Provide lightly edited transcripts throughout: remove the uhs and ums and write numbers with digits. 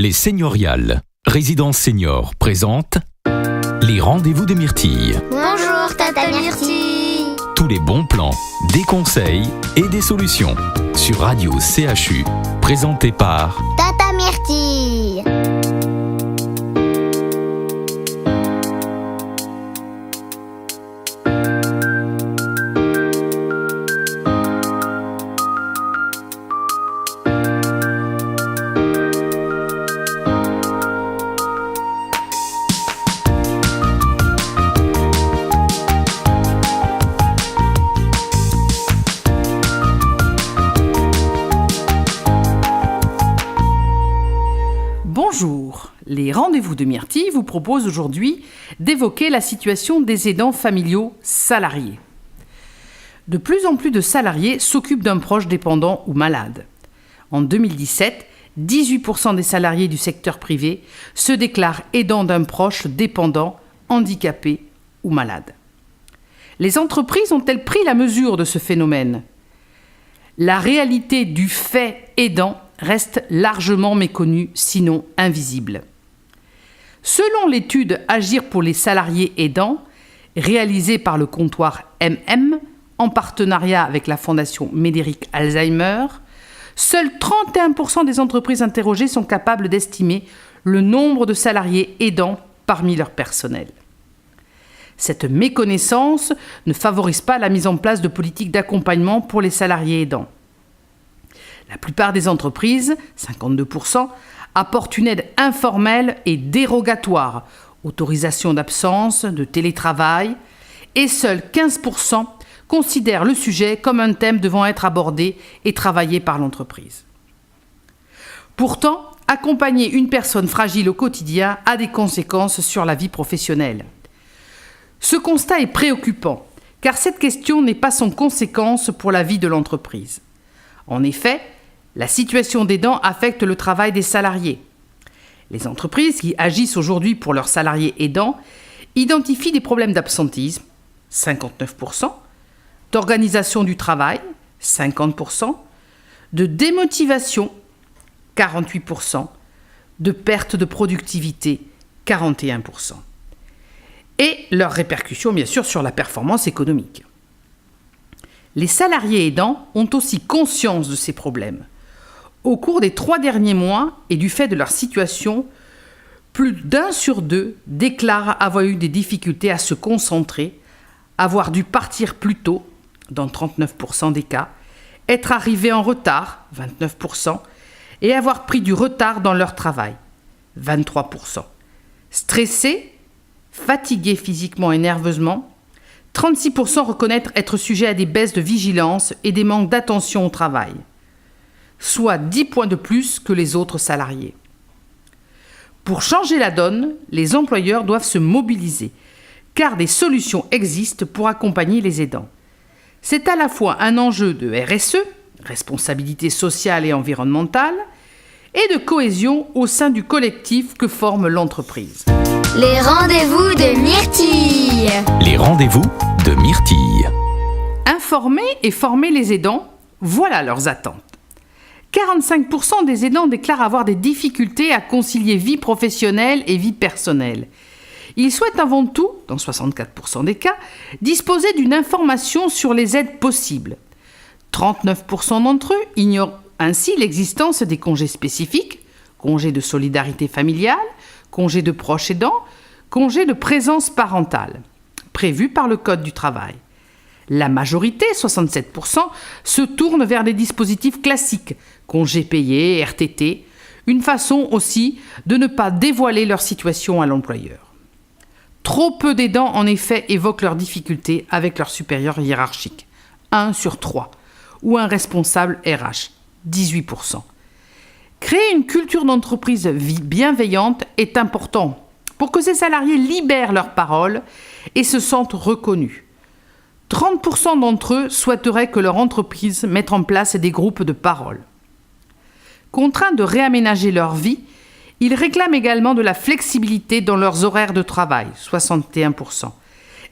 Les Seigneuriales, Résidence Senior présente les rendez-vous de Myrtille. Bonjour Tata Myrtille. Tous les bons plans, des conseils et des solutions sur Radio CHU, présenté par Tata Myrtille. Bonjour, les rendez-vous de Myrtille vous proposent aujourd'hui d'évoquer la situation des aidants familiaux salariés. De plus en plus de salariés s'occupent d'un proche dépendant ou malade. En 2017, 18% des salariés du secteur privé se déclarent aidants d'un proche dépendant, handicapé ou malade. Les entreprises ont-elles pris la mesure de ce phénomène ? La réalité du fait aidant reste largement méconnue, sinon invisible. Selon l'étude Agir pour les salariés aidants, réalisée par le comptoir MM, en partenariat avec la Fondation Médéric Alzheimer, seuls 31% des entreprises interrogées sont capables d'estimer le nombre de salariés aidants parmi leur personnel. Cette méconnaissance ne favorise pas la mise en place de politiques d'accompagnement pour les salariés aidants. La plupart des entreprises, 52%, apportent une aide informelle et dérogatoire, autorisation d'absence, de télétravail, et seuls 15% considèrent le sujet comme un thème devant être abordé et travaillé par l'entreprise. Pourtant, accompagner une personne fragile au quotidien a des conséquences sur la vie professionnelle. Ce constat est préoccupant, car cette question n'est pas sans conséquence pour la vie de l'entreprise. En effet, la situation d'aidant affecte le travail des salariés. Les entreprises qui agissent aujourd'hui pour leurs salariés aidants identifient des problèmes d'absentisme, 59%, d'organisation du travail, 50%, de démotivation, 48%, de perte de productivité, 41%. Et leurs répercussions, bien sûr, sur la performance économique. Les salariés aidants ont aussi conscience de ces problèmes. Au cours des 3 derniers mois et du fait de leur situation, plus d'1 sur 2 déclarent avoir eu des difficultés à se concentrer, avoir dû partir plus tôt, dans 39% des cas, être arrivés en retard, 29%, et avoir pris du retard dans leur travail, 23%. Stressés, fatigués physiquement et nerveusement, 36% reconnaître être sujet à des baisses de vigilance et des manques d'attention au travail, soit 10 points de plus que les autres salariés. Pour changer la donne, les employeurs doivent se mobiliser, car des solutions existent pour accompagner les aidants. C'est à la fois un enjeu de RSE, responsabilité sociale et environnementale, et de cohésion au sein du collectif que forme l'entreprise. Les rendez-vous de Myrtille. les rendez-vous de Myrtille. Informer et former les aidants, voilà leurs attentes. 45% des aidants déclarent avoir des difficultés à concilier vie professionnelle et vie personnelle. Ils souhaitent avant tout, dans 64% des cas, disposer d'une information sur les aides possibles. 39% d'entre eux ignorent ainsi l'existence des congés spécifiques, congés de solidarité familiale, congés de proches aidants, congés de présence parentale, prévus par le Code du travail. La majorité, 67%, se tourne vers des dispositifs classiques, congés payés, RTT, une façon aussi de ne pas dévoiler leur situation à l'employeur. Trop peu d'aidants, en effet, évoquent leurs difficultés avec leur supérieur hiérarchique, 1 sur 3, ou un responsable RH, 18%. Créer une culture d'entreprise bienveillante est important pour que ces salariés libèrent leur parole et se sentent reconnus. 30% d'entre eux souhaiteraient que leur entreprise mette en place des groupes de parole. Contraints de réaménager leur vie, ils réclament également de la flexibilité dans leurs horaires de travail, 61%,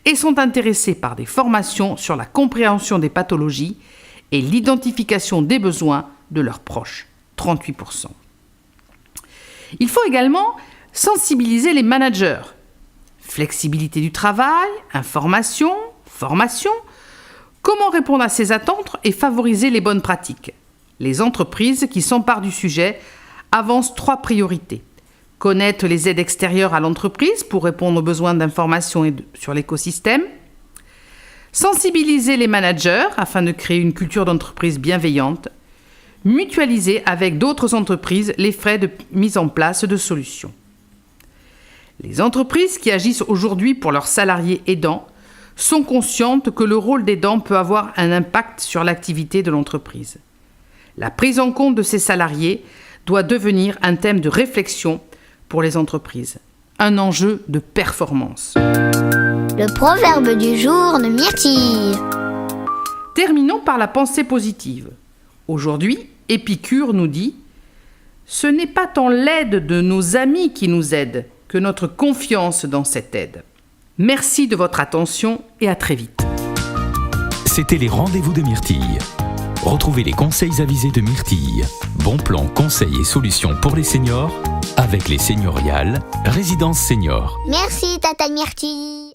et sont intéressés par des formations sur la compréhension des pathologies et l'identification des besoins de leurs proches, 38%. Il faut également sensibiliser les managers. Flexibilité du travail, information, formation. Comment répondre à ces attentes et favoriser les bonnes pratiques? Les entreprises qui s'emparent du sujet avancent 3 priorités. Connaître les aides extérieures à l'entreprise pour répondre aux besoins d'information sur l'écosystème. Sensibiliser les managers afin de créer une culture d'entreprise bienveillante. Mutualiser avec d'autres entreprises les frais de mise en place de solutions. Les entreprises qui agissent aujourd'hui pour leurs salariés aidants sont conscientes que le rôle d'aidant peut avoir un impact sur l'activité de l'entreprise. La prise en compte de ces salariés doit devenir un thème de réflexion pour les entreprises, un enjeu de performance. Le proverbe du jour de Myrtille. Terminons par la pensée positive. Aujourd'hui, Épicure nous dit « Ce n'est pas tant l'aide de nos amis qui nous aide que notre confiance dans cette aide. » Merci de votre attention et à très vite. C'était les rendez-vous de Myrtille. Retrouvez les conseils avisés de Myrtille. Bons plans, conseils et solutions pour les seniors avec les Senioriales, Résidence Senior. Merci, Tata Myrtille.